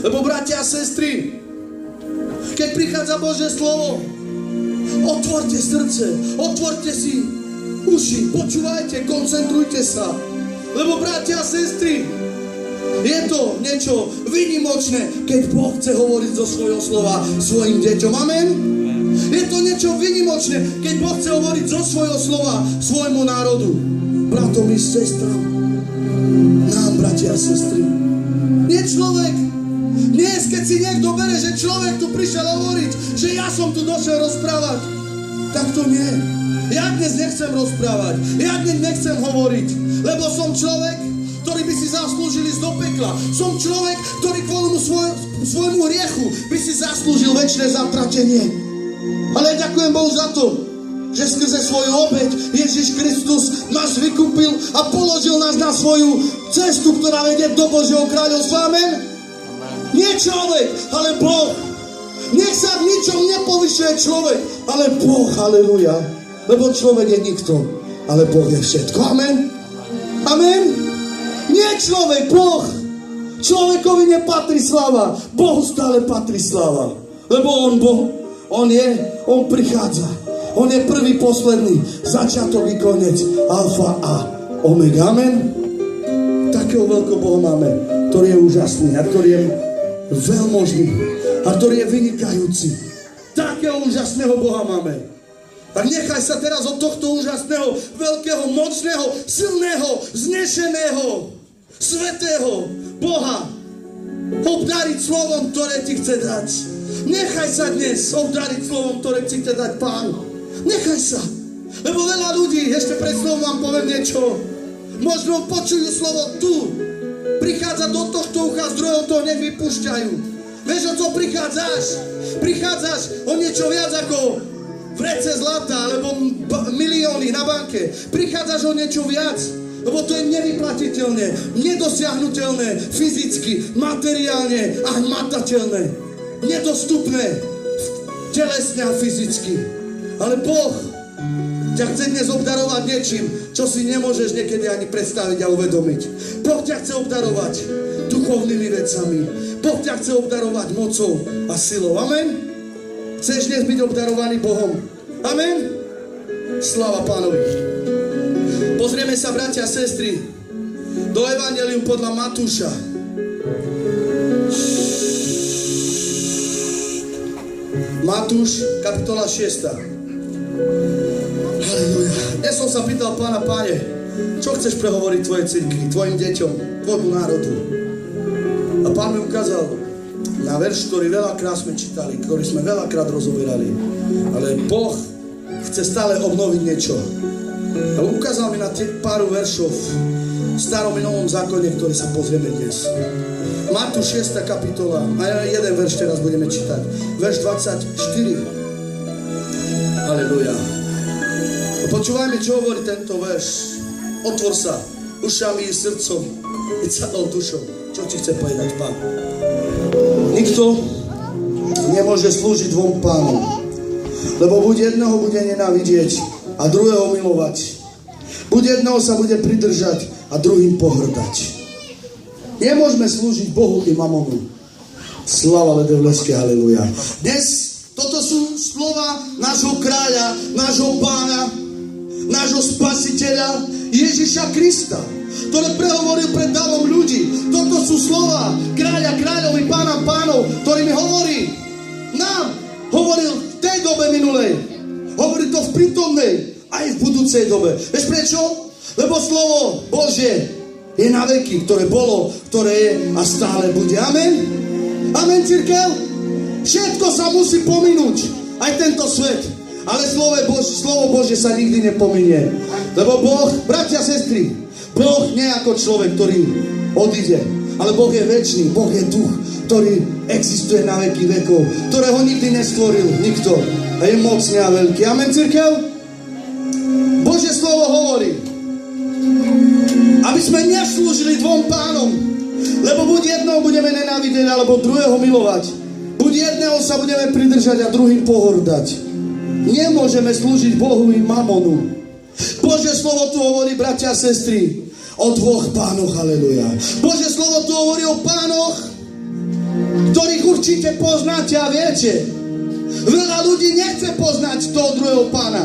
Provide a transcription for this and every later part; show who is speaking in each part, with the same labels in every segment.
Speaker 1: Lebo bratia a sestry, keď prichádza Božie slovo, otvorte srdce, otvorte si uši, počúvajte, koncentrujte sa. Lebo bratia a sestry, je to niečo výnimočné, keď Boh chce hovoriť zo svojho slova svojim deťom. Amen? Je to niečo výnimočné, keď Boh chce hovoriť zo svojho slova svojmu národu. Bratom i sestram, nám, bratia a sestry. Nie človek. Dnes, keď si niekto bere, že človek tu prišiel hovoriť, že ja som tu došiel rozprávať, tak to nie. Ja dnes nechcem rozprávať. Ja dnes nechcem hovoriť. Lebo som človek, ktorý by si zaslúžil ísť do pekla. Som človek, ktorý kvôli svojmu hriechu by si zaslúžil večné zatratenie. Ale ďakujem Bohu za to, že skrze svoju obeť Ježiš Kristus nás vykúpil a položil nás na svoju cestu, ktorá vedie do Božieho kráľovstva. Amen? Nie človek, ale Boh. Nech sa v ničom nepovyšuje človek, ale Boh, haleluja. Lebo človek je nikto, ale Boh je všetko. Amen? Amen? Nie človek, Boh. Človekovi nepatrí sláva, Bohu stále patrí sláva. Lebo on prichádza. On je prvý, posledný, začiatok i koniec, alfa a omega. Amen? Takého veľkého Boha máme, ktorý je úžasný a ktorý je veľmožný a ktorý je vynikajúci. Takého úžasného Boha máme. Tak nechaj sa teraz od tohto úžasného, veľkého, mocného, silného, znešeného, svätého Boha obdariť slovom, ktoré ti chce dať. Nechaj sa dnes obdariť slovom, ktoré ti chce dať Pán. Nechaj sa. Lebo veľa ľudí, ešte pred slovom vám poviem niečo, možno počujú slovo tu. Prichádza do tohto ucha, z druhého toho nech vypúšťajú. Vieš, o co prichádzaš? Prichádzaš o niečo viac ako vrece zlata, alebo milióny na banke. Prichádzaš o niečo viac, lebo to je nevyplatiteľné, nedosiahnuteľné, fyzicky, materiálne a hmatateľné. Nedostupné, telesne a fyzicky. Ale Boh ťa chce dnes obdarovať niečím, čo si nemôžeš niekedy ani predstaviť a uvedomiť. Boh ťa chce obdarovať duchovnými vecami. Boh ťa chce obdarovať mocou a silou. Amen? Chceš dnes byť obdarovaný Bohom? Amen? Sláva Pánovi. Pozrieme sa, bratia a sestry, do Evangelium podľa Matúša. Matúš, kapitola 6. Halleluja. Ja som sa pýtal Pána, Páne, čo chceš prehovoriť tvojej cirkvi, tvojim deťom, tvojmu národu? A Pán mi ukázal na verš, ktorý veľakrát sme čítali, ktorý sme veľakrát rozoberali. Ale Boh chce stále obnoviť niečo. A ukázal mi na pár veršov v starom i novom zákone, ktoré sa pozrieme dnes. Matúš 6. kapitola, a jeden verš teraz budeme čítať. Verš 24. Halleluja. A počúvajme, čo hovorí tento verš. Otvor sa ušami i srdcom i celou dušou. Čo ti chce povedať Pán? Nikto nemôže slúžiť dvom pánom, lebo buď jedného bude nenávidieť a druhého milovať. Buď jedného sa bude pridržať a druhým pohrdať. Nemôžeme slúžiť Bohu i mamonu. Sláva Ledevleské, haleluja. Dnes toto sú slova nášho kráľa, nášho pána, nášho spasiteľa Ježiša Krista, ktoré prehovoril pred davom ľudí. Toto sú slova kráľa kráľov i pána pánov, ktorý mi hovorí nám. Hovoril v tej dobe minulej. Hovorí to v prítomnej aj v budúcej dobe. Vieš prečo? Lebo slovo Božie je na veky, ktoré bolo, ktoré je a stále bude. Amen? Amen, cirkev? Všetko sa musí pominúť, aj tento svet. Ale slovo Božie sa nikdy nepominie. Lebo Boh, bratia a sestry, Boh nie ako človek, ktorý odíde. Ale Boh je večný, Boh je duch, ktorý existuje na veky vekov, ktorého nikdy nestvoril nikto. A je mocný a veľký. Amen, cirkev? Božie slovo hovorí, aby sme neslúžili dvom pánom, lebo buď jedného budeme nenávidieť, alebo druhého milovať. Buď jedného sa budeme pridržať a druhým pohordať. Nemôžeme slúžiť Bohu i mamonu. Božie slovo tu hovorí, bratia a sestry, o dvoch pánoch, haleluja. Božie slovo tu hovorí o pánoch, určite poznáte a viete. Veľa ľudí nechce poznať toho druhého pána.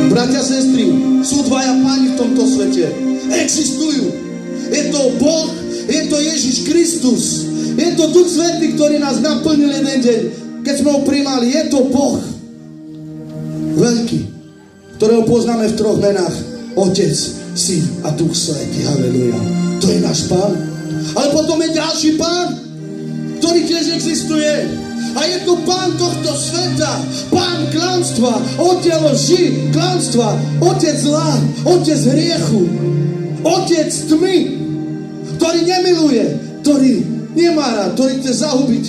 Speaker 1: Bratia, sestry, sú dvaja páni v tomto svete. Existujú. Je to Boh, je to Ježiš Kristus. Je to Duch Svätý, ktorý nás naplnil jeden deň, keď sme ho primali. Je to Boh veľký, ktorého poznáme v troch menách. Otec, Syn a Duch Svätý. Halelujá. To je náš pán. Ale potom je ďalší pán, ktorý tiež existuje. A je to pán tohto sveta, pán klamstva, otec lži, klamstva, otec zla, otec hriechu, otec tmy, ktorý nemiluje, ktorý nemá rád, ktorý chce zahubiť.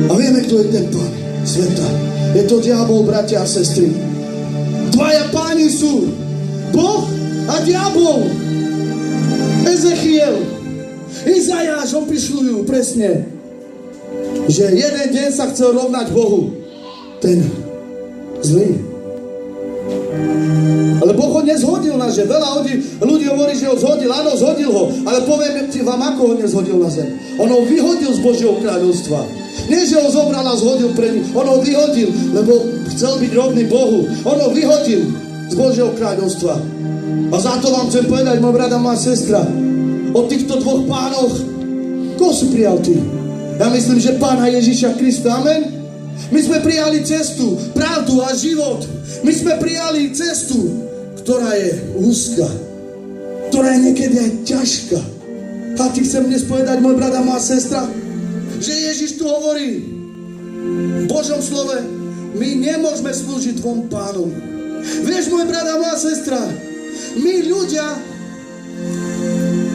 Speaker 1: A vieme, kto je ten pán sveta. Je to diabol, bratia a sestry. Dvaja páni sú Boh a diabol. Ezechiel, Izajáš opisľujú presne, že jeden deň sa chcel rovnať Bohu. Ten zlý. Ale Boh ho nezhodil na zem. Veľa ľudí hovorí, že ho zhodil. Áno, zhodil ho. Ale poviem vám, ako ho nezhodil na zem. On ho vyhodil z Božieho kráľovstva. Nie, že ho zobral a zhodil pred ním. On ho vyhodil, lebo chcel byť rovný Bohu. On ho vyhodil z Božieho kráľovstva. A za to vám chcem povedať, môj brat a moja sestra, o týchto dvoch pánoch, koho si prijal ty? Ja myslím, že Pána Ježiša Krista. Amen. My sme prijali cestu, pravdu a život. My sme prijali cestu, ktorá je úzka, ktorá je niekedy aj ťažká. A ti chcem dnes povedať, môj brat a moja sestra, že Ježiš tu hovorí v Božom slove, my nemôžeme slúžiť dvom pánom. Vieš, môj brat a moja sestra, my ľudia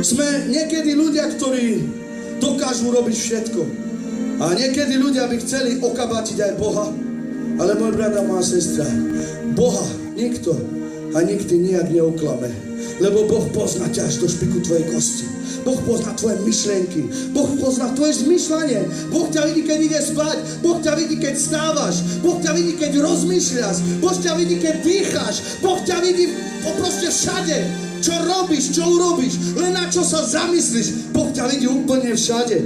Speaker 1: sme niekedy ľudia, ktorí dokážu robiť všetko. A niekedy ľudia by chceli okabatiť aj Boha. Ale môj brat a moja sestra, Boha nikto a nikdy nijak neoklame. Lebo Boh pozná ťa až do špiku tvojej kosti. Boh pozná tvoje myšlienky. Boh pozná tvoje zmyšľanie. Boh ťa vidí, keď ide spať. Boh ťa vidí, keď stávaš. Boh ťa vidí, keď rozmýšľaš. Boh ťa vidí, keď dýcháš. Boh ťa vidí proste všade. Čo robíš, čo urobíš, len na čo sa zamyslíš. Boh ťa vidí úplne všade.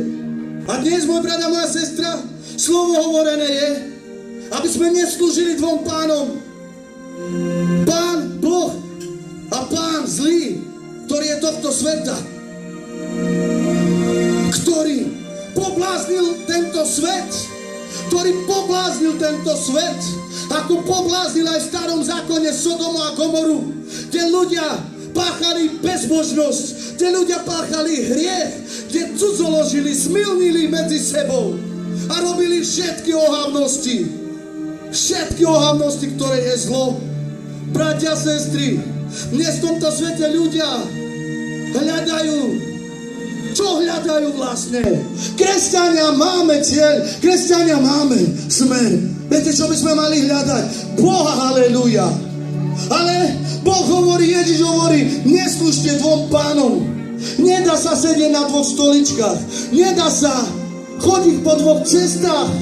Speaker 1: A dnes, môj brat a moja sestra, slovo hovorené je, aby sme neslúžili dvom pánom. Pán Boh a pán zlý, ktorý je tohto sveta, ktorý pobláznil tento svet, ako pobláznil aj v starom zákone Sodomu a Gomoru, kde ľudia páchali bezbožnosť, kde ľudia páchali hriech, kde cudzoložili, smilnili medzi sebou a robili všetky ohavnosti, ktoré je zlo. Bratia, sestry, dnes v tomto svete ľudia hľadajú. Čo hľadajú vlastne? Kresťania máme cieľ, kresťania máme smer. Viete, čo by sme mali hľadať? Boha, halelúja. Ale Boh hovorí, Ježiš hovorí, neslúžte dvom pánom. Nedá sa sedieť na dvoch stoličkách. Nedá sa chodiť po dvoch cestách.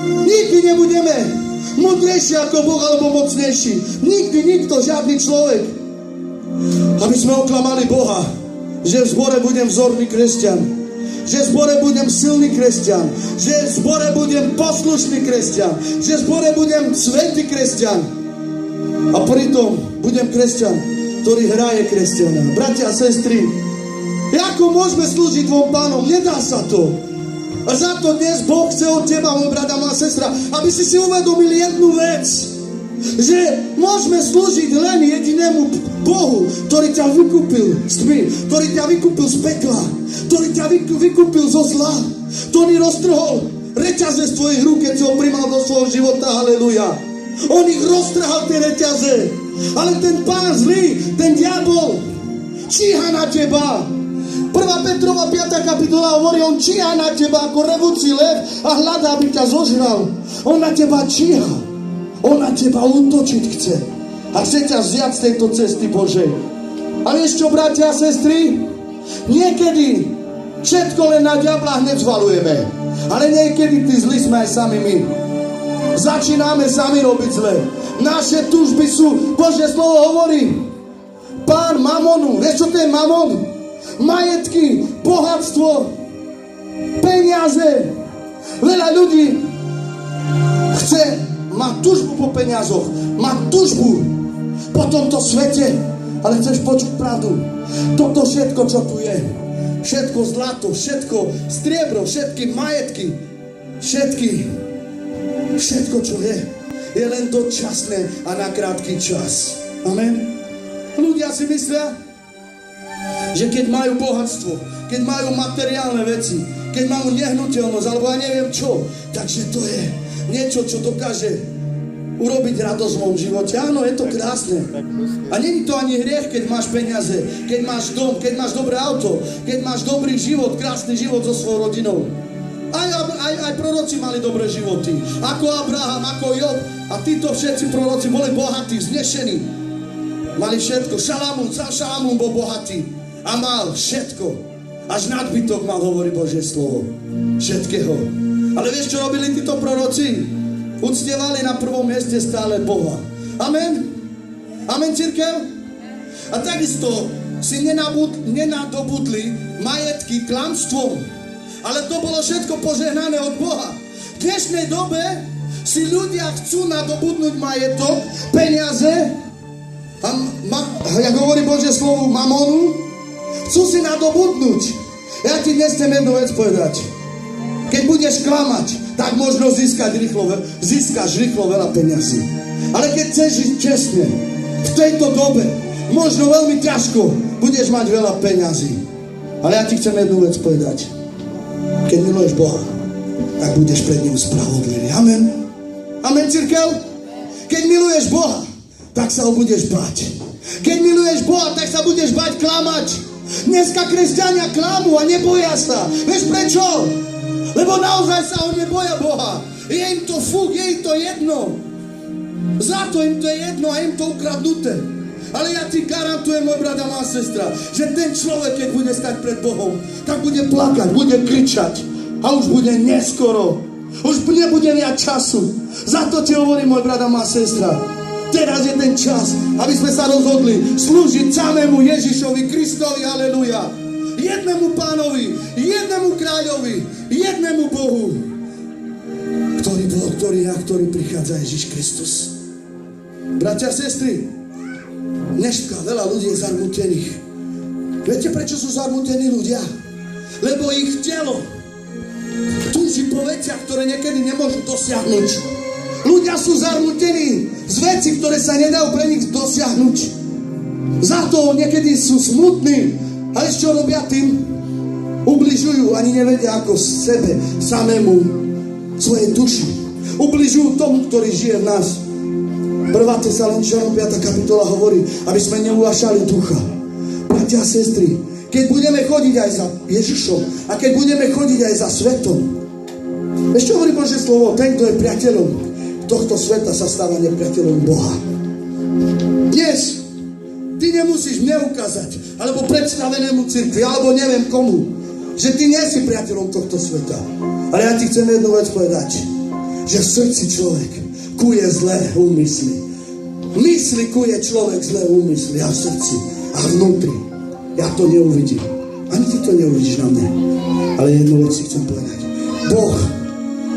Speaker 1: Nikdy nebudeme múdrejší ako Boh alebo mocnejší. Nikdy nikto, žiadny človek. Aby sme oklamali Boha, že v zbore budem vzorný kresťan, že v zbore budem silný kresťan, že v zbore budem poslušný kresťan, že v zbore budem svätý kresťan. A pritom budem kresťan, ktorý hraje kresťana. Bratia a sestry, ako môžeme slúžiť dvom pánom? Nedá sa to. A za to dnes Boh chce od teba, môj brat a moja sestra, aby si uvedomil jednu vec, že môžeme slúžiť len jedinému Bohu, ktorý ťa vykúpil z tmy, ktorý ťa vykúpil z pekla, ktorý ťa vykúpil zo zla, ktorý roztrhol reťaze z tvojich rúk, keď si ho primal do svojho života, halleluja. On ich roztrhal, tie reťaze, ale ten pán zlý, ten diabol číha na teba. 1. Petrova 5. kapitola hovorí, on číha na teba ako revúci lev a hľadá, aby ťa zožral. On na teba číha, on na teba útočiť chce a chce ťa vziať z tejto cesty Božej. A vieš čo, bratia a sestry? Niekedy všetko len na diabla hneď zvalujeme, ale niekedy tí zlí sme aj sami my. Začíname sami robiť zle. Naše túžby sú, Božie slovo hovorí, pán mamonu. Vieš, čo to je mamon? Majetky, bohatstvo, Peniaze. Veľa ľudí má túžbu po peniazoch, má túžbu po tomto svete, ale chceš počuť pravdu. Toto všetko, čo tu je, všetko zlato, všetko striebro, všetky majetky, všetko, čo je len dočasné a na krátky čas. Amen. Ľudia si myslia, že keď majú bohatstvo, keď majú materiálne veci, keď majú nehnuteľnosť, alebo ja neviem čo, takže to je niečo, čo dokáže urobiť radosť v mojom živote. Áno, je to krásne. A nie je to ani hriech, keď máš peniaze, keď máš dom, keď máš dobré auto, keď máš dobrý život, krásny život so svojou rodinou. Aj proroci mali dobré životy. Ako Abraham, ako Job. A títo všetci proroci boli bohatí, vznešení. Mali všetko. Šalamún bol bohatý. A mal všetko. Až nadbytok mal, hovorí Božie slovo. Všetkého. Ale vieš, čo robili títo proroci? Uctievali na prvom mieste stále Boha. Amen? Amen, cirkev? A takisto si nenadobudli majetky klamstvom. Ale to bolo všetko požehnané od Boha. V dnešnej dobe si ľudia chcú nadobudnúť majetok, peniaze, jak hovorí Božie slovo, mamonu, chcú si nadobudnúť. Ja ti dnes chcem jednu vec povedať. Keď budeš klamať, tak možno získaš rýchlo veľa peniazí. Ale keď chceš žiť čestne, v tejto dobe, možno veľmi ťažko budeš mať veľa peňazí. Ale ja ti chcem jednu vec povedať. Keď miluješ Boha, tak budeš pred ním spravodlivý. Amen. Amen, cirkev. Keď miluješ Boha, tak sa ho budeš báť. Keď miluješ Boha, tak sa budeš báť klamať. Dneska kresťania klamú a neboja sa. Vieš prečo? Lebo naozaj sa ho neboja Boha. Je im to fuk, je im to jedno. Zlato im to je jedno a im to ukradnuté. Ale ja ti garantujem, môj brat a moja sestra, že ten človek, keď bude stať pred Bohom, tak bude plakať, bude kričať a už bude neskoro. Už nebude viac času. Za to ti hovorím, môj brat a moja sestra. Teraz je ten čas, aby sme sa rozhodli slúžiť samému Ježišovi Kristovi, aleluja. Jednému Pánovi, jednému Kráľovi, jednému Bohu, ktorý bol, ktorý prichádza Ježiš Kristus. Bratia a sestry, dneska veľa ľudí je zarmútených. Viete, prečo sú zarmútení ľudia? Lebo ich telo túži po veciach, ktoré niekedy nemôžu dosiahnuť. Ľudia sú zarmútení z veci, ktoré sa nedajú pre nich dosiahnuť. Za to niekedy sú smutní. Ale čo robia tým? Ubližujú, ani nevedia ako sebe, samému, svojej duši. Ubližujú tomu, ktorý žije v nás. 1. Tesaloničanom 5. kapitola hovorí, aby sme neuvášali ducha. Bratia a sestry, keď budeme chodiť aj za Ježišom a keď budeme chodiť aj za svetom, vieš čo hovorí Božie slovo? Ten, kto je priateľom tohto sveta, sa stáva nepriateľom Boha. Dnes ty nemusíš mne ukázať, alebo predstavenému cirkvi, alebo neviem komu, že ty nie si priateľom tohto sveta. Ale ja ti chcem jednu vec povedať, že v srdci človek kuje zlé úmysly. Mysli kuje človek zlé úmysly a v srdci a vnútri. Ja to neuvidím. Ani ty to neuvidíš na mne. Ale jednu vec si chcem povedať.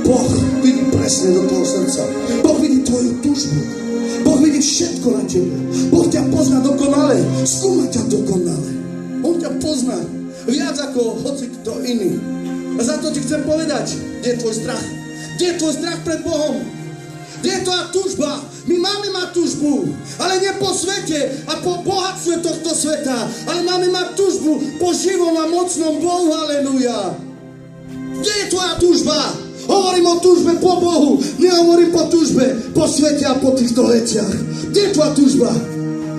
Speaker 1: Boh vidí presne do toho srdca. Boh vidí tvoju túžbu. Boh vidí všetko na tebe. Boh ťa pozná dokonale. Skúma ťa dokonale. On ťa pozná viac ako hoci kto iný. A za to ti chcem povedať, kde je tvoj strach? Kde je tvoj strach pred Bohom? Kde je tvoja túžba? My máme mať túžbu, ale nie po svete a po bohatstve tohto sveta, ale máme mať túžbu po živom a mocnom Bohu, aleluja. Kde je tvoja túžba? Hovorím o túžbe po Bohu, nehovorím po túžbe po svete a po týchto veciach. Kde je tvoja túžba?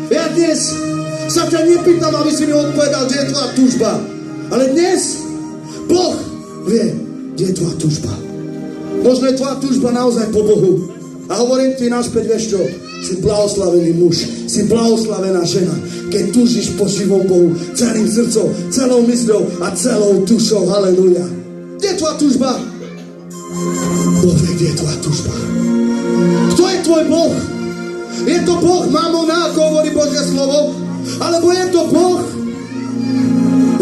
Speaker 1: Ja dnes sa ťa nepýtam, aby si mi odpovedal, kde je tvoja túžba. Ale dnes Boh vie, kde je tvoja túžba. Možno je tvoja túžba naozaj po Bohu. A hovorím ti naspäť, vieš čo? Si blahoslavený muž, si blahoslavená žena, keď túžiš po živom Bohu celým srdcom, celou mysľou a celou dušou. Halelúja. Kde je tvoja túžba? Boh vie, kde je tvoja túžba. Kto je tvoj Boh? Je to Boh mamona, ako hovorí Božie slovo? Alebo je to Boh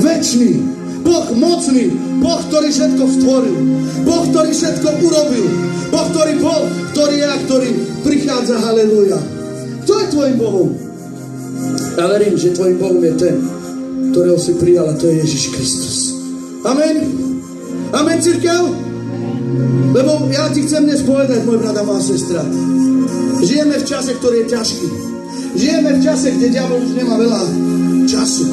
Speaker 1: večný, Boh mocný, Boh, ktorý všetko stvoril, Boh, ktorý všetko urobil, Boh, ktorý je a ktorý prichádza, halelúja. Kto je tvojim Bohom? Ja verím, že tvojim Bohom je ten, ktorého si prijal, a to je Ježiš Kristus. Amen. Amen, cirkev. Lebo ja ti chcem dnes povedať, môj brat a moja sestra, žijeme v čase, ktorý je ťažký. Žijeme v čase, kde diabol už nemá veľa času.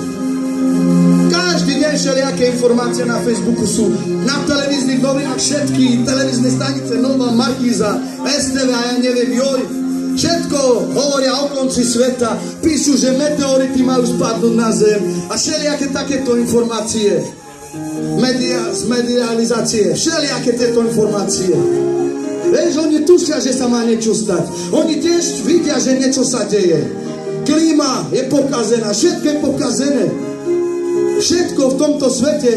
Speaker 1: Každý deň všelijaké informácie na Facebooku sú, na televíznych novinách všetky televízne stanice, Nova, Markíza, STV a ja neviem, Joj. Všetko hovoria o konci sveta, píšu, že meteority majú spadnúť na zem a všelijaké takéto informácie. Z medializácie, všelijaké tieto informácie. Vieš, oni tušia, že sa má niečo stať. Oni tiež vidia, že niečo sa deje. Klíma je pokazená, všetko je pokazené. Všetko v tomto svete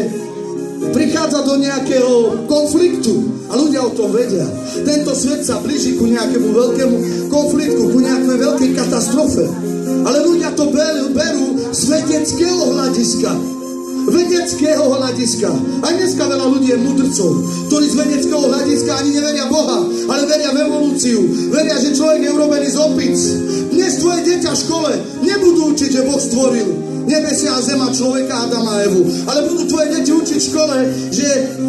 Speaker 1: prichádza do nejakého konfliktu a ľudia o tom vedia. Tento svet sa blíži ku nejakému veľkému konfliktu, ku nejakej veľkej katastrofe. Ale ľudia to berú z vedeckého hľadiska. Aj dneska veľa ľudí je mudrcov, ktorí z vedeckého hľadiska ani neveria Boha, ale veria v evolúciu. Veria, že človek je urobený z opic. Dnes tvoje dieťa v škole nebudú učiť, že Boh stvoril nebesia a zema, človeka, Adama a Evu. Ale budú tvoje deti učiť v škole, že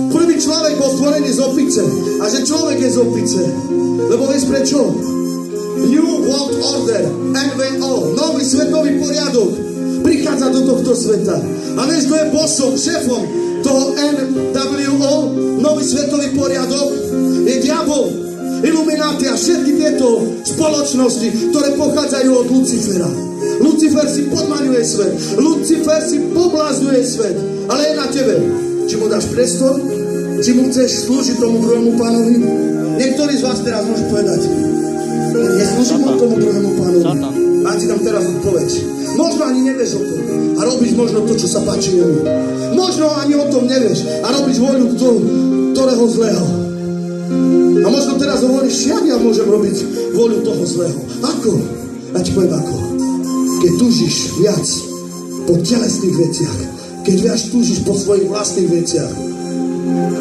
Speaker 1: prvý človek bol stvorený z opice a že človek je z opice. Lebo vieš prečo? New World Order, NWO, nový svetový poriadok prichádza do tohto sveta. A vieš, kto je bossom, šéfom toho NWO, nový svetový poriadok? Je diabol, Illuminati a všetky tieto spoločnosti, ktoré pochádzajú od Lucifera. Lucifer si podmaňuje svet, Lucifer si poblázňuje svet, ale je na tebe. Či mu dáš priestor? Či mu chceš slúžiť tomu druhému pánovi? Niektorí z vás teraz môžu povedať, neslúžim mu tomu druhému pánovi. A ti dám teraz odpoveď. Možno ani nevieš o tom a robíš možno to, čo sa páči jemu. Možno ani o tom nevieš a robíš voľu ktorého zlého. A možno teraz hovoríš, jak ja môžem robiť voľu toho zlého. Ako? Ja ti poviem ako. Keď túžiš viac po telesných veciach, keď viac túžiš po svojich vlastných veciach,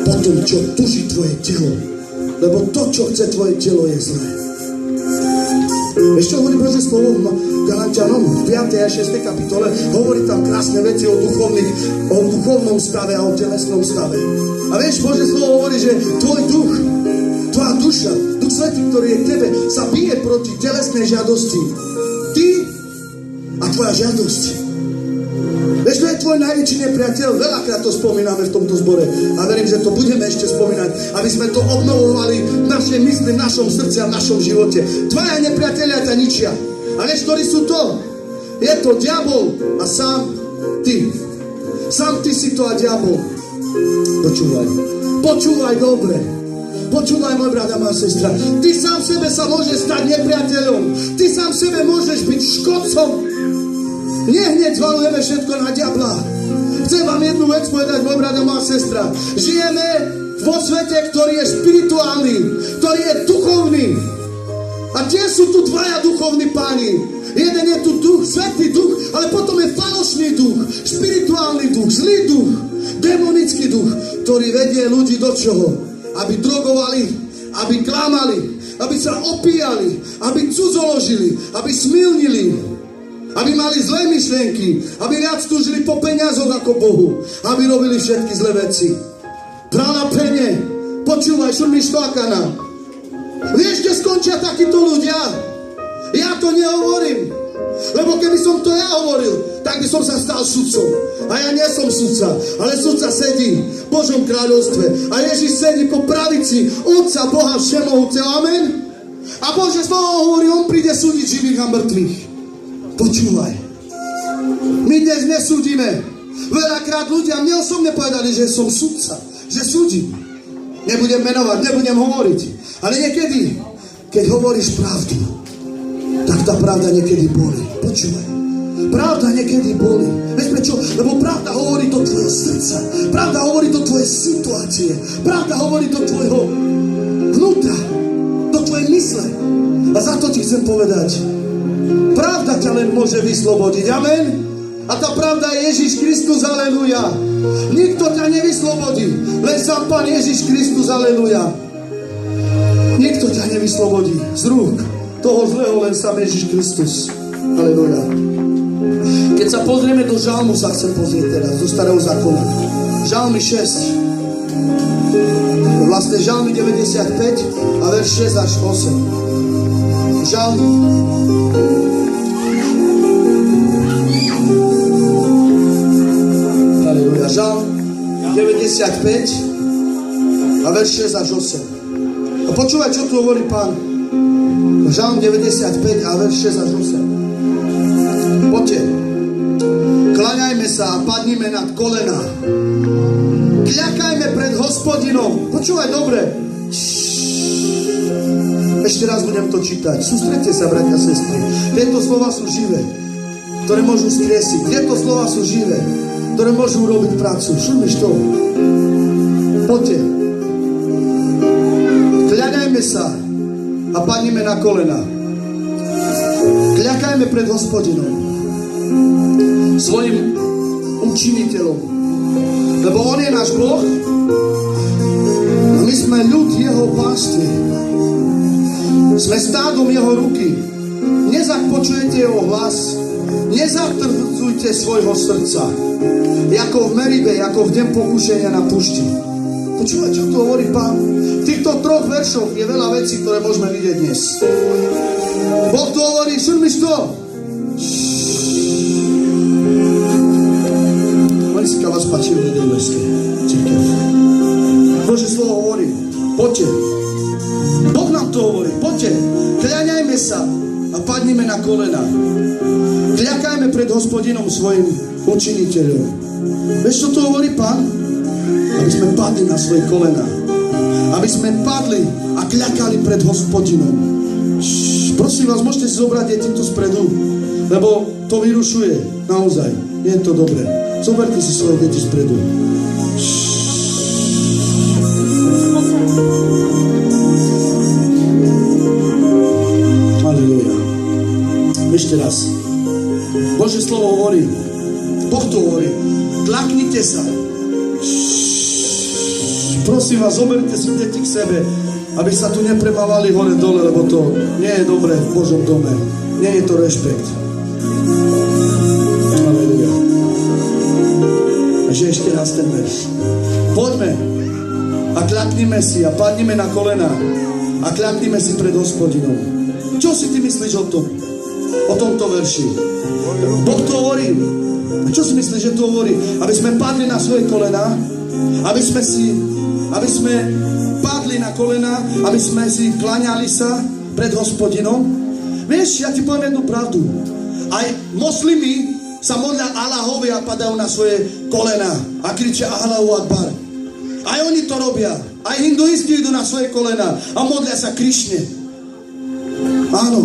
Speaker 1: po tom, čo túži tvoje telo. Lebo to, čo chce tvoje telo, je zlé. Ešte hovorí Božie slovo Galanťanom v 5. a 6. kapitole, hovorí tam krásne veci o duchovnom stave a o telesnom stave. A vieš, Božie slovo hovorí, že tvoj duch, tvoja duša, Duch Svätý, ktorý je v tebe, sa bije proti telesnej žiadosti. Ty a tvoja žiadosť. Vieš, to je tvoj najväčší nepriateľ. Veľakrát to spomíname v tomto zbore a verím, že to budeme ešte spomínať, aby sme to obnovovali v našej mysli, v našom srdci a v našom živote. Tvoja nepriateľia ťa ničia. A vieš, ktorí sú to? Je to diabol a sám ty. Sám ty si to a diabol. Počúvaj dobre. Počúvaj, môj brat a moja sestra. Ty sám sebe sa môžeš stať nepriateľom. Ty sám sebe môžeš byť škodcom. Nehneď zvalujeme všetko na diabla. Chcem vám jednu vec povedať, môj brat a moja sestra. Žijeme vo svete, ktorý je spirituálny, ktorý je duchovný. A tie sú tu dvaja duchovní páni. Jeden je tu duch, svätý duch, ale potom je falošný duch, spirituálny duch, zlý duch, demonický duch, ktorý vedie ľudí do čoho? Aby drogovali, aby klamali, aby sa opíjali, aby cudzoložili, aby smilnili, aby mali zlé myšlienky, aby viac túžili po peniazoch ako Bohu, aby robili všetky zlé veci. Prala pene, počúvaj, šurmi štákana. Vieš, kde skončia takíto ľudia? Ja to nehovorím. Lebo keby som to ja hovoril, tak by som sa stal sudcom. A ja nie som sudca, ale sudca sedí v Božom kráľovstve. A Ježiš sedí po pravici Otca Boha Všemohúceho. Amen? A Bože slovo hovorí, on príde súdiť živých a mŕtvych. Počúvaj. My dnes nesúdime. Veľakrát ľudia mne osobne povedali, že som sudca, že súdim. Nebudem menovať, nebudem hovoriť. Ale niekedy, keď hovoríš pravdu, tak tá pravda niekedy bolí. Počúvaj. Pravda niekedy bolí. Vieš prečo? Lebo pravda hovorí do tvojho srdca. Pravda hovorí do tvojej situácie. Pravda hovorí do tvojho vnútra. Do tvojej mysle. A za to ti chcem povedať. Pravda ťa len môže vyslobodiť. Amen? A tá pravda je Ježiš Kristus, aleluja. Nikto ťa nevyslobodí, len sám Pán Ježiš Kristus, aleluja. Nikto ťa nevyslobodí z rúk toho zlého, len sám Ježiš Kristus, aleluja. Keď sa pozrieme do žalmu, sa chcem pozrieť teraz, do starého zákona. Žalmy 6. Vlastne žalmy 95 a verš 6 až 8. Žalmy. Aleluja. Žalm 95 a verš 6 až 8. A počúvaj, čo tu hovorí Pán. Žalm 95 a verš 6 až 8. Poďte. Kláňajme sa a padnime nad kolena. Kľakajme pred Hospodinom. Počúvaj dobre. Ešte raz budem to čítať. Sústredte sa, bratia a sestry. Tieto slova sú živé, ktoré môžu skriesiť. Tieto slova sú živé, ktoré môžu urobiť prácu. Všimneš to? Poďte. Kľakajme sa a padnime na kolena. Kľakajme pred Hospodinom, svojim učiniteľom. Lebo on je náš Boh a my sme ľud jeho pásty. Sme stádom jeho ruky. Nezakpočujete jeho hlas, nezatrdzujte svojho srdca, ako v Meribe, ako v deň pokušenia na pušti. Počúvať, čo to hovorí Pán? V týchto troch veršoch je veľa vecí, ktoré môžeme vidieť dnes. Boh to hovorí, šurmiš to? Marisika vás páči v Nedelejskej církev. Bože slovo hovorí, poďte. Boh nám to hovorí, poďte. Kľaňajme sa a padnime na kolena. Kľakajme pred Hospodinom svojim učiniteľom. Vieš, čo to hovorí Pán? Aby sme padli na svoje kolena. Aby sme padli a kľakali pred Hospodinom. Prosím vás, môžete si zobrať deti tu spredu, lebo to vyrušuje. Naozaj, nie je to dobré. Zoberte si svoje deti spredu. Halleluja. Ešte raz. Božie slovo hovorí, Boh to hovorí, tlaknite sa. Prosím vás, zoberte si deti k sebe, aby sa tu nepremávali hore dole, lebo to nie je dobré v Božom dome. Nie je to rešpekt. Halleluja. Takže ešte raz ten verš. Poďme a kľaknime si a padnime na kolena a kľaknime si pred Hospodinom. Čo si ty myslíš o tom? O tomto verši? Boh to hovorí. A čo si myslíš, že to hovorí? Aby sme padli na svoje kolena, aby sme padli na kolena, aby sme si kláňali sa pred Hospodinom. Vieš, ja ti poviem jednu pravdu. Aj moslimi sa modlia Allahovi a padajú na svoje kolena a kričia Allahu Akbar. Aj oni to robia. Aj hinduisti idú na svoje kolena a modlia sa Krišne. Áno.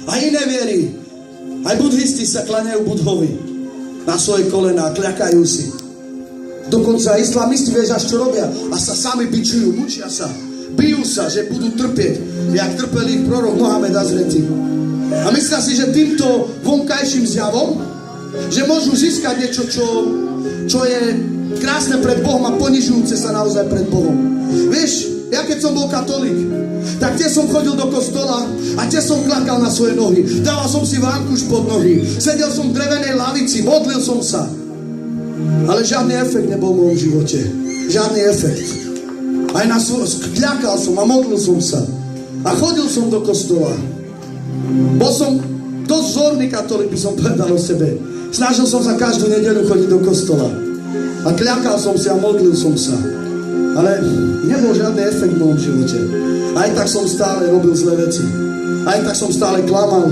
Speaker 1: Aj iné viery. Aj budhisti sa kláňajú Budhovi na svoje kolena a kľakajú si. Dokonca islamisti, vieš, až čo robia? A sa sami bičujú, mučia sa. Bijú sa, že budú trpieť, jak trpel ich prorok Mohamed Azreti. A myslia si, že týmto vonkajším zjavom, že môžu získať niečo, čo je krásne pred Bohom a ponižujúce sa naozaj pred Bohom. Vieš, ja keď som bol katolík, tak tie som chodil do kostola a tie som klakal na svoje nohy. Dával som si vánkuš pod nohy. Sedel som v drevenej lavici, modlil som sa. Ale žiadny efekt nebol v mojom živote. Žiadny efekt. Aj kľakal som a modlil som sa. A chodil som do kostola. Bol som dosť vzorný katolík, by som povedal o sebe. Snažil som sa každú nedeľu chodiť do kostola. A kľakal som si a modlil som sa. Ale nebol žiadny efekt v mojom živote. Aj tak som stále robil zlé veci. Aj tak som stále klamal.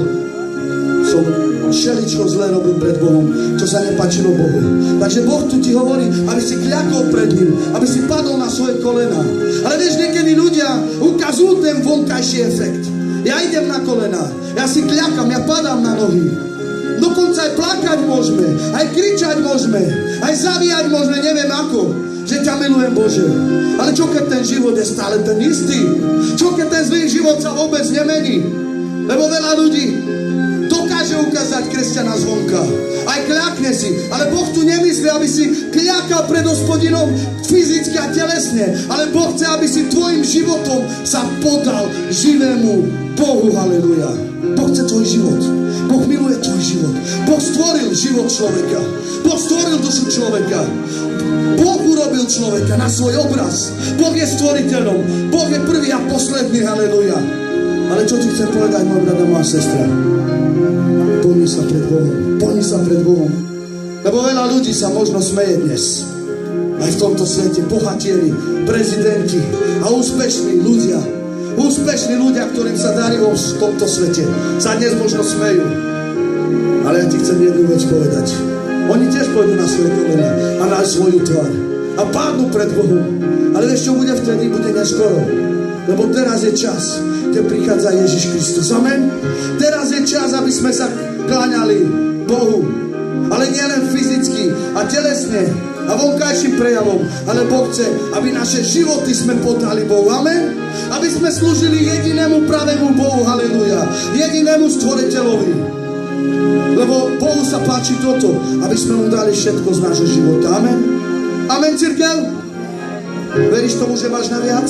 Speaker 1: Som všeličko zlé robil pred Bohom, čo sa nepáčilo Bohu. Takže Boh tu ti hovorí, aby si kľakol pred ním, aby si padol na svoje kolena. Ale vieš, niekedy ľudia ukazujú ten vonkajší efekt. Ja idem na kolena, ja si kľakam, ja padám na nohy. Dokonca aj plakať môžeme, aj kričať môžeme, aj zavíjať môžeme, neviem ako, že ťa milujem, Bože. Ale čo keď ten život je stále ten istý? Čo keď ten zlý život sa vôbec nemení? Lebo veľa ľudí dokáže ukázať kresťana zvonka. Aj kľakne si, ale Boh tu nemyslí, aby si kľakal pred Hospodinom fyzicky a telesne, ale Boh chce, aby si tvojim životom sa podal živému Bohu, haleluja. Boh chce tvoj život. Boh miluje tvoj život. Boh stvoril život človeka. Boh stvoril dušu človeka. Boh urobil človeka na svoj obraz. Boh je stvoriteľom. Boh je prvý a posledný, haleluja. Ale čo ti chcem povedať, môj brat a moja sestra? Poďmi sa pred Bohom. Poďmi sa pred Bohom. Lebo veľa ľudí sa možno smeje dnes. Aj v tomto svete. Bohatieri, prezidenti a úspešní ľudia. Úspešní ľudia, ktorým sa darí v tomto svete, sa dnes možno smejú. Ale ja ti chcem jednu vec povedať. Oni tiež pôjdu na svoje kolena a na svoju tvár. A padnú pred Bohom. Ale vieš, čo bude vtedy? Bude neskoro. Lebo teraz je čas, kde prichádza Ježiš Kristus. Amen? Teraz je čas, aby sme sa kláňali Bohu. Ale nielen fyzicky a telesne a vonkajším prejavom, ale Boh chce, aby naše životy sme podali Bohu. Amen? Aby sme slúžili jedinému pravému Bohu. Halleluja. Jedinému stvoriteľovi. Lebo Bohu sa páči toto, aby sme mu dali všetko z nášho života. Amen? Amen, cirkev? Veríš tomu, že máš na viac?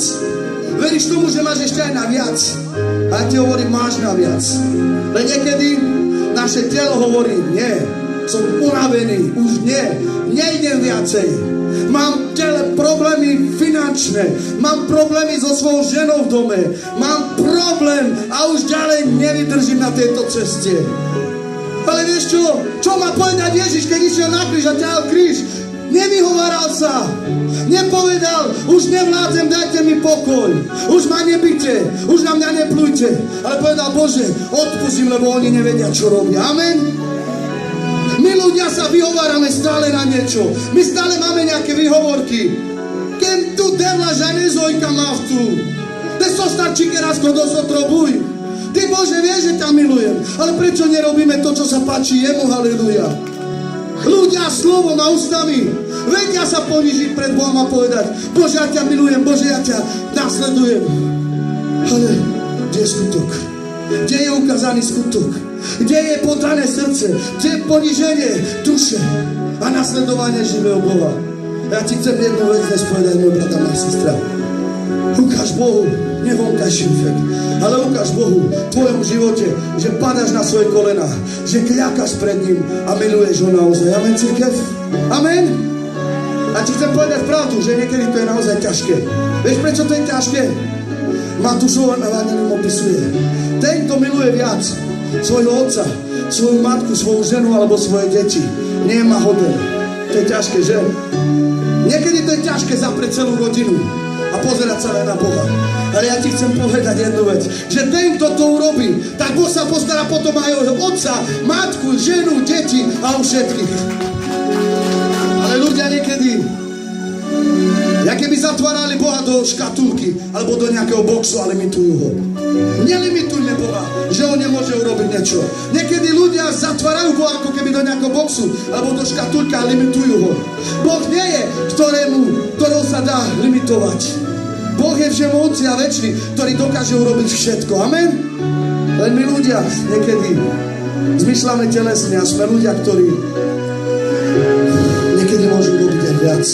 Speaker 1: Veríš tomu, že máš ešte aj na viac? A ja ti hovorím, máš na viac. Ale niekedy naše telo hovorí, nie, som unavený, už nie, nejdem viacej. Mám problémy finančné, mám problémy so svojou ženou v dome, mám problém a už ďalej nevydržím na tejto ceste. Ale vieš čo? Čo má povedať Ježiš, keď išiel na kríž a ťahal kríž? Nevyhovaral sa. Nepovedal, už nevládzem, dajte mi pokoj. Už ma nebite, už na mňa neplujte. Ale povedal, Bože, odpustím, lebo oni nevedia, čo robia. Amen? My ľudia sa vyhovárame stále na niečo. My stále máme nejaké výhovorky. Keď tu devla žane zojka mavtu. Te zostarčí raz kodosotro buj. Ty, Bože, vieš, že ťa milujem. Ale prečo nerobíme to, čo sa páči jemu? Halleluja. Ľudia slovom a ústami vedia sa ponížiť pred Bohom a povedať, Bože, ja ťa milujem, Bože, ja ťa nasledujem. Ale kde je skutok? Kde je ukázaný skutok? Kde je podané srdce? Kde je poníženie duše a nasledovanie živého Boha? Ja ti chcem jednu vec dnes povedať, môj brat a moja sestra. Ukáž Bohu, nevonkajší efekt, ale ukáž Bohu v tvojom živote, že padáš na svoje kolena, že kľakáš pred ním a miluješ ho naozaj. Amen, cirkev? Amen? A ti chcem povedať pravdu, že niekedy to je naozaj ťažké. Vieš, prečo to je ťažké? Matúšov evanjelium opisuje. Ten, kto miluje viac svojho otca, svoju matku, svoju ženu alebo svoje deti, nemá hoden. To je ťažké, že? Niekedy to je ťažké zaprieť celú rodinu a pozerať sa len na Boha. Ale ja ti chcem povedať jednu vec, že ten, kto to urobí, tak Boh sa postará potom aj o otca, matku, ženu, deti a o všetkých. Ale ľudia niekedy, keby zatvárali Boha do škatulky alebo do nejakého boxu a limitujú ho. Nelimitujme Boha, že on nemôže urobiť niečo. Niekedy ľudia zatvárajú Boha ako keby do nejakého boxu alebo do škatulky a limitujú ho. Boh nie je, ktorého sa dá limitovať. Boh je všemohúci a večný, ktorý dokáže urobiť všetko. Amen? Len my ľudia niekedy zmyšľame telesne a sme ľudia, ktorí niekedy môžu robiť aj viac.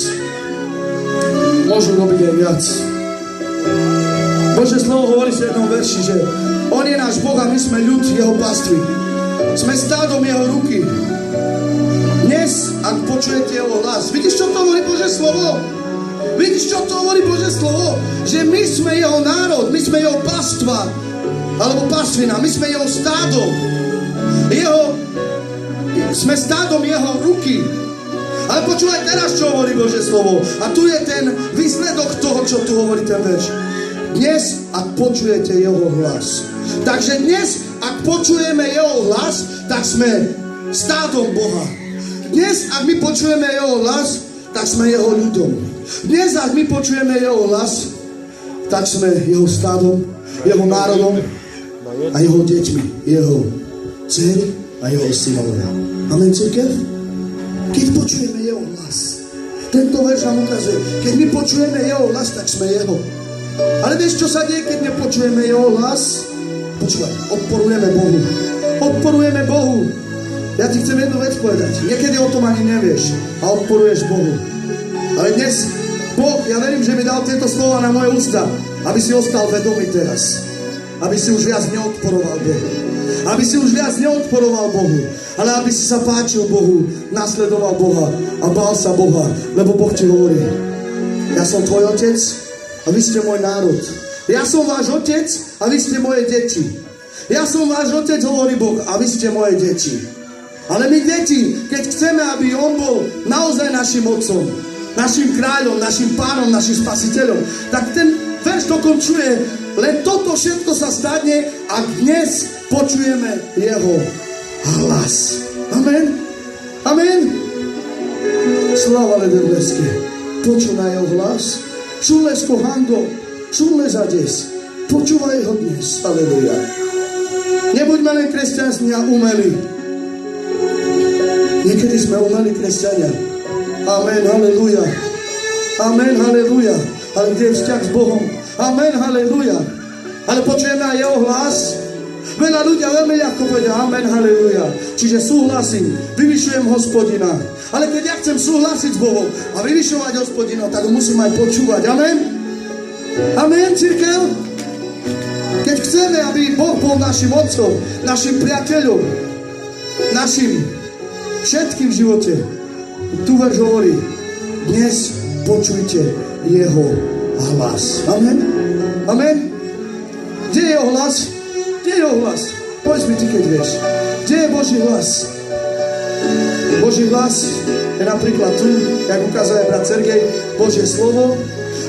Speaker 1: Môžu robiť aj viac. Božie slovo hovorí v jednom verši, že on je náš Boh a my sme ľud jeho pastvy. Sme stádom jeho ruky. Dnes, ak počujete jeho hlas, vidíš, čo to hovorí Božie slovo? Vidíš, čo to hovorí Božie slovo? Že my sme jeho národ, my sme jeho pastva, alebo pastvina, my sme jeho stádom. Sme stádom jeho ruky. Ale počúvaj teraz, čo hovorí Božie slovo. A tu je ten výsledok toho, čo tu hovorí ten verš. Dnes, ak počujete jeho hlas. Takže dnes, ak počujeme jeho hlas, tak sme stádom Boha. Dnes, ak my počujeme jeho hlas, tak sme jeho ľudom. Dnes, ak my počujeme jeho hlas, tak sme jeho stádom, jeho národom a jeho deťmi, jeho dcery a jeho synovia. Amen, cirkev? Keď počujeme jeho hlas, tento verš nám ukazuje, keď my počujeme jeho hlas, tak sme jeho. Ale vieš, čo sa deje, keď nepočujeme jeho hlas? Počúvaj, odporujeme Bohu. Odporujeme Bohu. Ja ti chcem jednu vec povedať. Niekedy o tom ani nevieš a odporuješ Bohu. Ale dnes Boh, ja verím, že mi dal tieto slova na moje ústa, aby si ostal vedomý teraz. Aby si už viac neodporoval Bohu. Aby si už viac neodporoval Bohu, ale aby si sa páčil Bohu, nasledoval Boha a bál sa Boha, lebo Boh ti hovorí: ja som tvoj otec a vy ste môj národ. Ja som váš otec a vy ste moje deti. Ja som váš otec, hovorí Boh, a vy ste moje deti. Ale my deti, keď chceme, aby on bol naozaj našim otcom, našim kráľom, našim pánom, našim spasiteľom, tak ten verš dokončuje: len toto všetko sa stane, ak dnes počujeme jeho hlas. Amen. Amen. Sláva Ledeblesky. Počúvaj jeho hlas. Čule s kohango. Čule za des. Počúvaj ho dnes. Aleluja. Nebuďme len kresťania umelí. Niekedy sme umelí kresťania. Amen. Haleluja. Amen. Haleluja. Ale kde je vzťah s Bohom? Amen. Haleluja. Ale počujeme aj jeho hlas. Veľa ľudia veľmi ľahko povedia amen, haleluja. Čiže súhlasím, vyvyšujem Hospodina. Ale keď ja chcem súhlasiť s Bohom a vyvyšovať Hospodina, tak ho musím aj počúvať. Amen? Amen, cirkev? Keď chceme, aby Boh bol našim otcom, našim priateľom, našim všetkým v živote, tu verš hovorí: dnes počujte jeho hlas. Amen? Amen? Kde je jeho hlas? Kde je jeho hlas? Povedz mi ty, keď vieš. Kde je Boží hlas? Boží hlas je napríklad tu, jak ukázal aj brat Sergej, Božie slovo.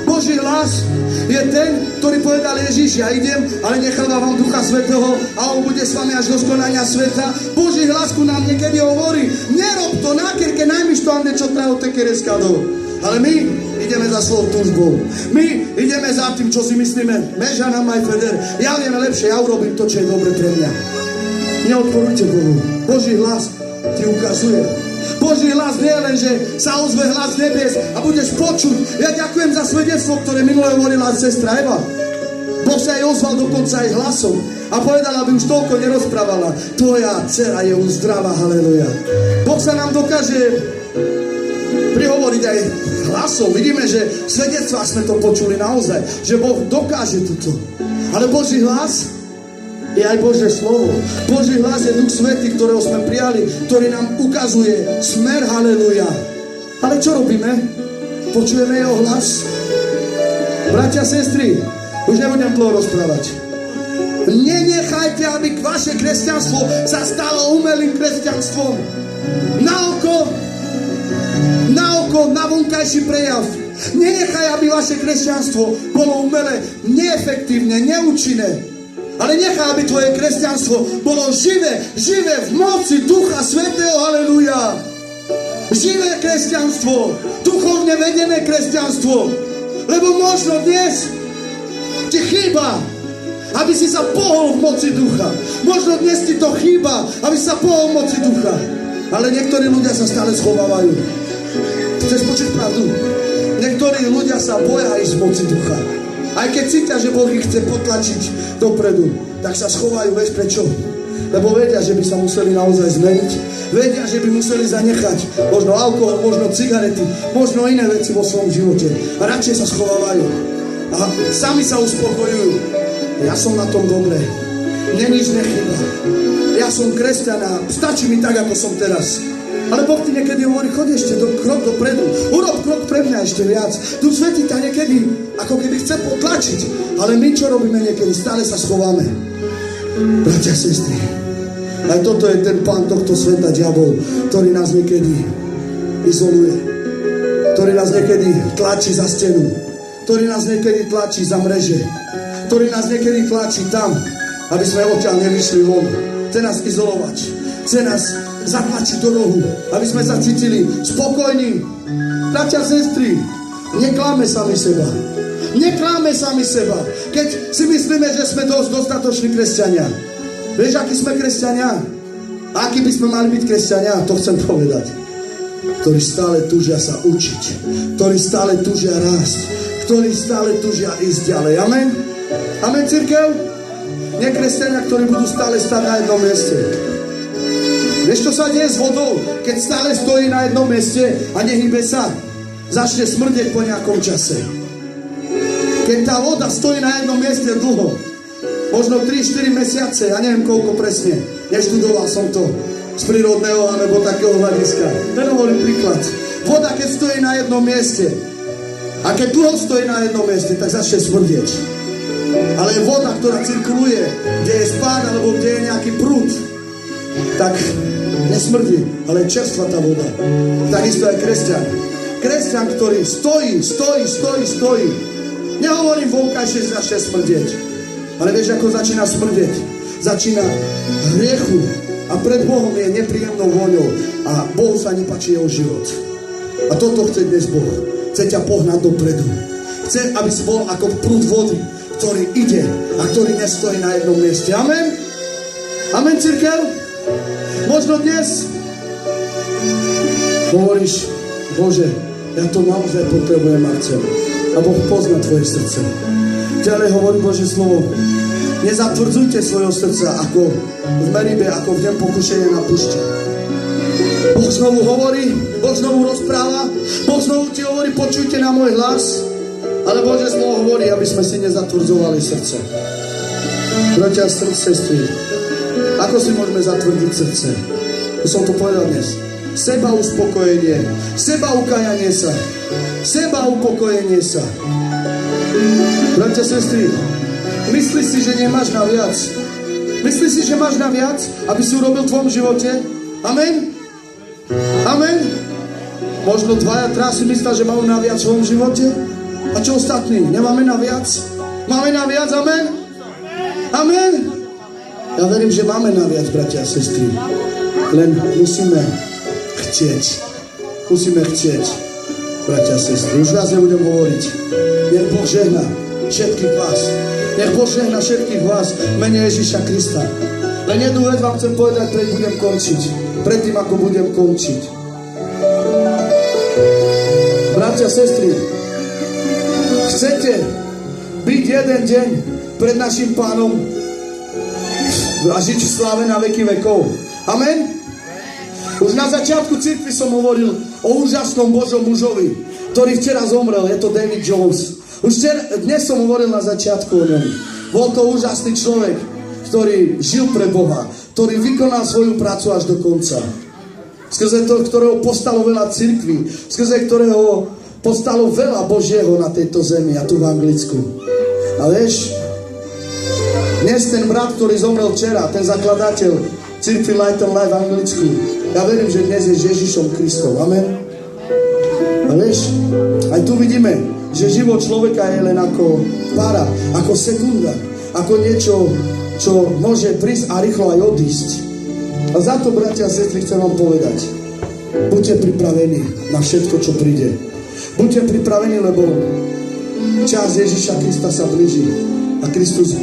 Speaker 1: Boží hlas je ten, ktorý povedal: Ježiš, ja idem, ale necháva vám Ducha Svätého a on bude s vami až do skonania sveta. Boží hlas ku nám niekedy hovorí: nerob to, nákerke najmíš to, ande čo trajo tekereskado. Ale my ideme za svojou túžbou. My ideme za tým, čo si myslíme. Mežana maj Feder. Ja viem lepšie, ja urobím to, čo je dobre pre mňa. Neodporujte Bohu. Boží hlas ti ukazuje. Boží hlas nie len, že sa ozve hlas nebies a budeš počuť. Ja ďakujem za svedectvo, ktoré minule hovorila sestra Eva. Boh sa jej ozval dokonca aj hlasom a povedala, aby už toľko nerozprávala. Tvoja dcera je už zdravá, haleluja. Boh sa nám dokáže prihovoriť aj hlasom. Vidíme, že v svedectvách sme to počuli naozaj, že Boh dokáže toto. Ale Boží hlas je aj Božie slovo. Boží hlas je Duch Svätý, ktorého sme prijali, ktorý nám ukazuje smer, haleluja. Ale čo robíme? Počujeme jeho hlas? Bratia, sestry, už nebudem dlho rozprávať. Nenechajte, aby vaše kresťanstvo sa stalo umelým kresťanstvom. Na oko, na vonkajší prejav. Nenechaj, aby vaše kresťanstvo bolo umelé, neefektívne, neúčinné. Ale nechaj, aby tvoje kresťanstvo bolo živé v moci Ducha Svätého, haleluja. Živé kresťanstvo, duchovne vedené kresťanstvo. Lebo možno dnes ti chýba, aby si sa pohol v moci Ducha. Možno dnes ti to chýba, aby sa pohol v moci Ducha. Ale niektorí ľudia sa stále schovávajú. Chceš počuť pravdu? Niektorí ľudia sa boja ísť z moci Ducha. Aj keď cítia, že Boh ich chce potlačiť dopredu, tak sa schovajú. Vieš prečo? Lebo vedia, že by sa museli naozaj zmeniť. Vedia, že by museli zanechať možno alkohol, možno cigarety, možno iné veci vo svojom živote. A radšej sa schovávajú. A sami sa uspokojujú. Ja som na tom dobre. Mne nič nechýba. Ja som kresťan a stačí mi tak, ako som teraz. Ale Boh ti niekedy hovorí: choď ešte krok dopredu. Urob krok pre mňa ešte viac. Duch Svätý ťa niekedy ako keby chce potlačiť. Ale my čo robíme niekedy? Stále sa schováme. Bratia, sestry, aj toto je ten pán tohto sveta, diabol, ktorý nás niekedy izoluje. Ktorý nás niekedy tlačí za stenu. Ktorý nás niekedy tlačí za mreže. Ktorý nás niekedy tlačí tam, aby sme odtiaľ nevyšli von. Chce nás izolovať. Chce nás zatlačiť do rohu, aby sme sa cítili spokojní. Bratia, sestry, nekláme sami seba. Nekláme sami seba. Keď si myslíme, že sme dostatoční kresťania. Vieš, akí sme kresťania? Akí by sme mali byť kresťania? To chcem povedať. Ktorí stále túžia sa učiť. Ktorí stále túžia rásť. Ktorí stále túžia ísť ďalej. Amen? Amen, cirkev? Nie kresťania, ktorí budú stále stáť na jednom mieste. Vieš, čo sa deje s vodou, keď stále stojí na jednom mieste a nehybe sa? Začne smrdeť po nejakom čase. Keď tá voda stojí na jednom mieste dlho, možno 3-4 mesiace, ja neviem koľko presne, neštudoval som to z prírodného alebo takého hľadiska. Ten hovorím príklad. Voda, keď stojí na jednom mieste a keď dlho stojí na jednom mieste, tak začne smrdieť. Ale voda, ktorá cirkuluje, kde je spád alebo kde je nejaký prúd, tak nesmrdí, ale je čerstvá tá voda. Takisto aj kresťan. Kresťan, ktorý stojí. Nehovorím vonkajšie začne smrdieť. Ale vieš, ako začína smrdieť? Začína hriechu a pred Bohom je nepríjemnou voňou a Bohu sa nepáči jeho život. A toto chce dnes Boh. Chce ťa pohnať dopredu. Chce, aby si bol ako prúd vody, ktorý ide a ktorý nestojí na jednom mieste. Amen? Amen, cirkev? Možno dnes hovoríš, Bože, ja to naozaj potrebujem a chcem. A Boh pozná tvoje srdce. Ďalej hovorí Božie slovo. Nezatvrdzujte svojho srdca ako v Meribe, ako v deň pokušenia na púšti. Boh znovu hovorí, Boh znovu rozpráva, Boh znovu ti hovorí, počujte na môj hlas. Ale Božie slovo hovorí, aby sme si nezatvrdzovali srdce. Bratia, sestry, ako si môžeme zatvrdiť srdce? Už som to povedal dnes. Seba uspokojenie, seba ukajanie sa, seba upokojenie sa. Bratia, sestry, myslíš si, že nemáš na viac? Myslíš si, že máš na viac, aby si urobil v tvojom živote? Amen? Amen? Možno dvaja, traja si myslia, že majú na viac v svojom živote? A čo ostatní? Nemáme na viac? Máme na viac? Amen? Amen? Ja verím, že máme na viac, bratia a sestry. Len musíme chcieť. Musíme chcieť, bratia a sestry. Už vás nebudem hovoriť. Nech Boh žehná všetkých vás. Nech Boh žehná všetkých vás v mene Ježiša Krista. Len jednu vec vám chcem povedať, budem končiť. Predtým, ako budem končiť. Bratia a sestry, chcete byť jeden deň pred našim Pánom a žiť v sláve na veky vekov. Amen? Už na začiatku cirkvi som hovoril o úžasnom Božom mužovi, ktorý včera zomrel. Je to David Jones. Dnes som hovoril na začiatku o ňom. Bol to úžasný človek, ktorý žil pre Boha, ktorý vykonal svoju prácu až do konca. Skrze to, ktorého postalo veľa cirkví, skrze ktorého postalo veľa Božieho na tejto zemi a tu v Anglicku. A vieš, dnes ten brat, ktorý zomrel včera, ten zakladateľ cirkvi Light and Life v Anglicku, ja verím, že dnes je Ježišom Kristom. Amen. A vieš, aj tu vidíme, že život človeka je len ako para, ako sekunda, ako niečo, čo môže prísť a rýchlo aj odísť. A za to, bratia a sestry, chcem vám povedať, buďte pripravení na všetko, čo príde. Buďte pripravení, lebo čas Ježiša Krista sa blíži. A Kristus,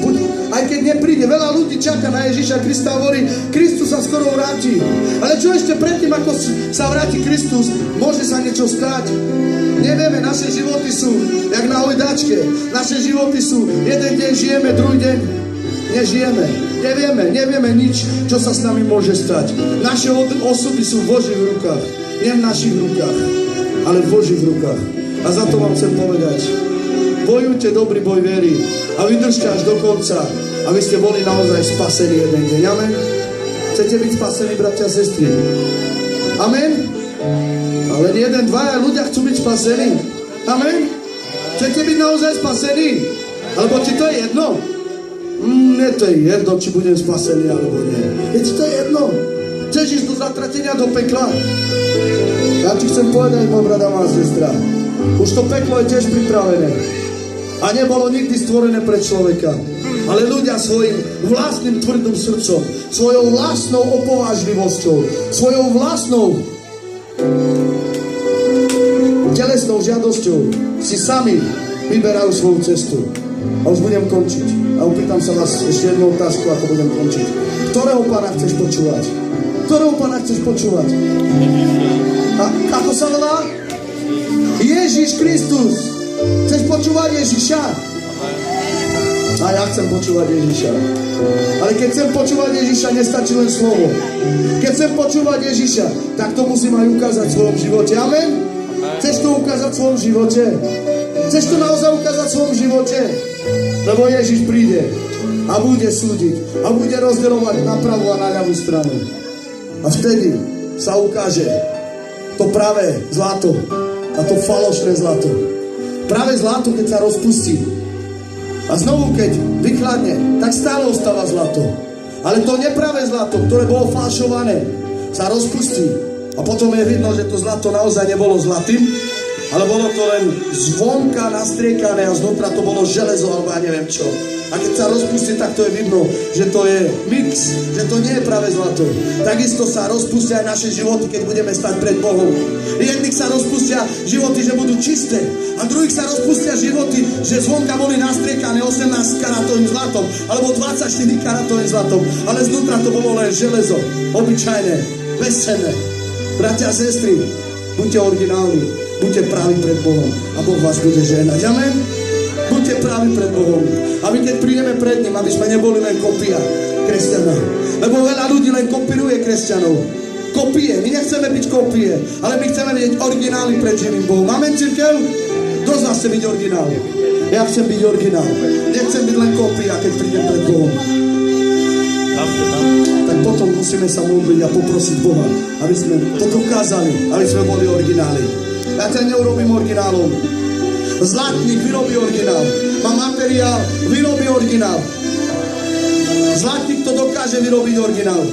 Speaker 1: aj keď nepríde, veľa ľudí čaká na Ježiša Krista a hovorí, Kristus sa skoro vráti. Ale čo ešte predtým, ako sa vráti Kristus, môže sa niečo stať? Nevieme, naše životy sú jak na hojdačke. Naše životy sú, jeden deň žijeme, druhý deň nežijeme. Nevieme nič, čo sa s nami môže stať. Naše osudy sú v Božích rukách. Nie v našich rukách, ale v Božích rukách. A za to vám chcem povedať, bojujte dobrý boj viery a vydržte až do konca, aby ste boli naozaj spasení jeden deň. Amen? Chcete byť spasení, bratia a sestry? Amen? Ale jeden, dvaja ľudia chcú byť spasení. Amen? Chcete byť naozaj spasení? Alebo ti to je jedno? Nie, to je jedno, či budem spasený, alebo nie. Je ti to jedno? Chceš ísť do zatratenia, do pekla? Ja ti chcem povedať, môj brat a moja sestra, už to peklo je tiež pripravené. A nebolo nikdy stvorené pre človeka. Ale ľudia svojim vlastným tvrdým srdcom, svojou vlastnou opovážlivosťou, svojou vlastnou telesnou žiadosťou si sami vyberajú svoju cestu. A už budem končiť. A opýtam sa vás ešte jednu otázku, ako budem končiť. Ktorého Pána chceš počúvať? Ktorého Pána chceš počúvať? A ako sa volá? Ježiš Kristus. Chceš počúvať Ježiša? A ja chcem počúvať Ježiša. Ale keď chcem počúvať Ježiša, nestačí len slovo. Keď chcem počúvať Ježiša, tak to musím aj ukázať v svojom živote. Amen? Chceš to ukázať v svojom živote? Chceš to naozaj ukázať v svojom živote? Lebo Ježiš príde a bude súdiť a bude rozdeľovať na pravú a na ľavú stranu. A vtedy sa ukáže to pravé zlato a to falošné zlato. Pravé zlato, keď sa rozpustí a znovu, keď vychladne, tak stále ostáva zlato. Ale to nepravé zlato, ktoré bolo falšované, sa rozpustí a potom je vidno, že to zlato naozaj nebolo zlatým, ale bolo to len zvonka nastriekané a znútra to bolo železo alebo ja neviem čo. A keď sa rozpustí, tak to je vidno, že to je mix, že to nie je práve zlato. Takisto sa rozpustia aj naše životy, keď budeme stať pred Bohom. Jedných sa rozpustia životy, že budú čisté, a druhých sa rozpustia životy, že zvonka boli nastriekané 18 karatovým zlatom alebo 24 karatovým zlatom, ale znútra to bolo len železo, obyčajné, bezcenné. Bratia a sestry, buďte originálni, buďte praví pred Bohom a Boh vás bude žehnať. Amen? Buďte praví pred Bohom. A my keď prídeme pred ním, aby sme neboli len kopia kresťana. Lebo veľa ľudí len kopíruje kresťanov. Kopie. My nechceme byť kopie, ale my chceme byť origináli pred živým Bohom. Amen, cirkev? Kto z vás chce byť originál? Ja chcem byť originál. Nechcem byť len kopia, keď prídem pred Bohom. Tak potom musíme sa modliť a poprosiť Boha, aby sme to dokázali, aby sme boli origináli. Ja ťa neurobím originálom. Zlatník vyrobí originál. Má materiál, vyrobí originál. Zlatník to dokáže vyrobiť originál.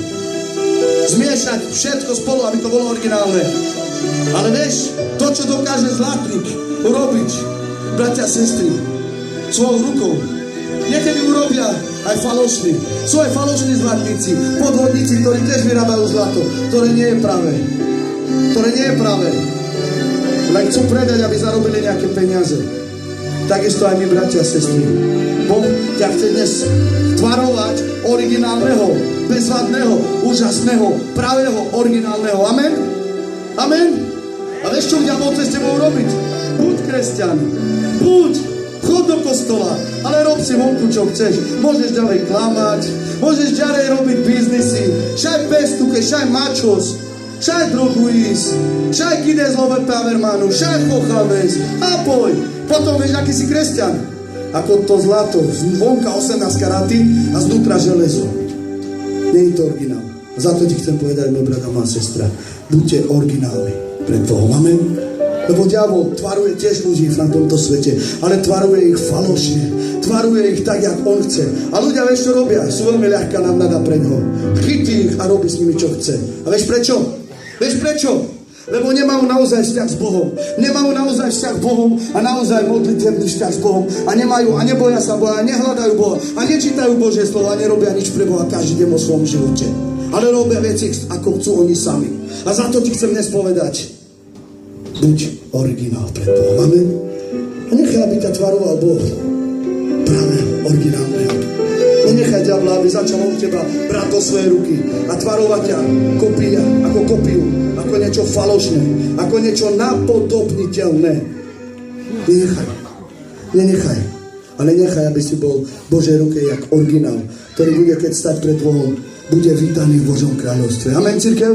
Speaker 1: Zmiešať všetko spolu, aby to bolo originálne. Ale vieš, to, čo dokáže zlatník urobiť, bratia a sestry, svojou rukou, niekedy urobia aj falošní. Sú aj falošní zlatníci, podvodníci, ktorí tiež vyrábajú zlato, ktoré nie je pravé. Ktoré nie je pravé. Len chcú predať, aby zarobili nejaké peniaze. Takisto aj my, bratia a sestry. Boh ťa chce dnes tvarovať originálneho, bezvadného, úžasného, pravého, originálneho. Amen? Amen? A vieš, čo diabol chce s tebou robiť? Buď kresťan. Buď. Chod do kostola, ale rob si vonku, čo chceš. Môžeš ďalej klamať, môžeš ďalej robiť biznisy, šaj pestuke, šaj mačos, šaj drogu ísť, šaj kide zlové pavermanu, šaj pochalvez a poj. Potom vieš, aký si kresťan. Ako to zlato, zvonka 18 karaty a znútra železo. Nie je to originál. Za to ti chcem povedať, môj brat a moja sestra, buďte originálni pred Bohom. Amen. Lebo diabol tvaruje tiež ľudí na tomto svete, ale tvaruje ich falošne. Tvaruje ich tak, jak on chce. A ľudia, vieš, čo robia? Sú veľmi ľahká nám nada pre ňoho. Chytí ich a robí s nimi, čo chce. A vieš prečo? Vieš prečo? Lebo nemajú naozaj vzťah s Bohom. Nemajú naozaj vzťah s Bohom a naozaj modlitebný vzťah s Bohom. A nemajú, a neboja sa Boha, a nehľadajú Boha, a nečítajú Božie slovo, a nerobia nič pre Boha každý deň vo svojom živote. Ale robia veci, ako chcú oni sami. A za to ti chcem dnes povedať. Buď originál pred Bohom. Amen. A nechaj, aby ťa tvaroval Boh pravého, originálneho. Nenechaj diabla, aby začal od teba brať do svojej ruky a tvarovať ťa kopia, ako kopiu, ako niečo falošné, ako niečo napodobniteľné. Nenechaj. Nenechaj. Ale nechaj, aby si bol v Božej ruke jak originál, ktorý bude, keď stať pred Bohom, bude vítaný v Božom kráľovstve. Amen, cirkev?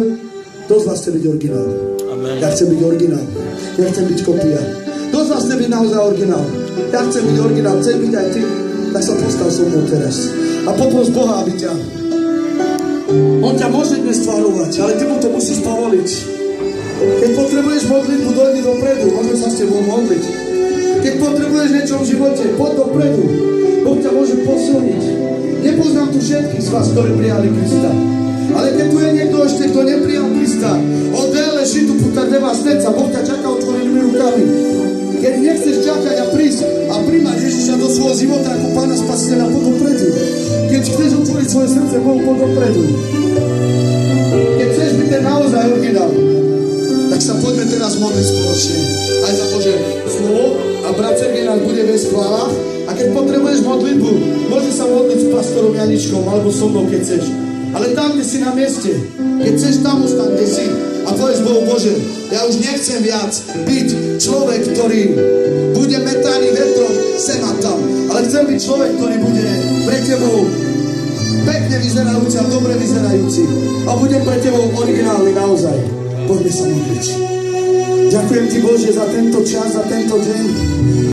Speaker 1: Kto z vás chce byť originál? Amen. Ja chcem byť originál. Ja chcem byť kopia. Kto z vás chce byť naozaj originál? Ja chcem byť originál. Chceš byť aj ty? Tak sa postav so mnou teraz. A popros Boha, aby ťa... On ťa môže dnes tvarovať, ale ty mu to musíš povoliť. Keď potrebuješ modlitbu, dojdi dopredu. Môžeme sa s tebou modliť. Keď potrebuješ niečo v živote, poď dopredu. Boh ťa môže posilniť. Nepoznám tu všetkých z vás, ktorí prijali Krista. Ale keď tu je niekto ešte, kto neprijal Krista, odele šitu puta deva sneca, Boh ťa čaká otvorenými rukami. Keď nechceš čakať a prísť a primať Ježiša do svojho života ako Pána Spasiteľa, poď dopredu. Keď chceš otvoriť svoje srdce Bohu, poď dopredu. Keď chceš byť ten naozaj originál, tak sa poďme teraz modliť spoločne. Aj za Bože slovo a brat Sergej nás bude viesť v chválach. A keď potrebuješ modlitbu, môžeš sa modliť s pastorom Janičkom alebo so mnou, keď chceš. Ale tam, kde si na mieste, keď chceš, tam ustaň, kde si a povedz Bohu, Bože, ja už nechcem viac byť človek, ktorý bude metaný vetrom sem a tam, ale chcem byť človek, ktorý bude pre tebou pekne vyzerajúci a dobre vyzerajúci a budem pre tebou originálny naozaj. Poďme sa modliť. Ďakujem ti, Bože, za tento čas, za tento deň.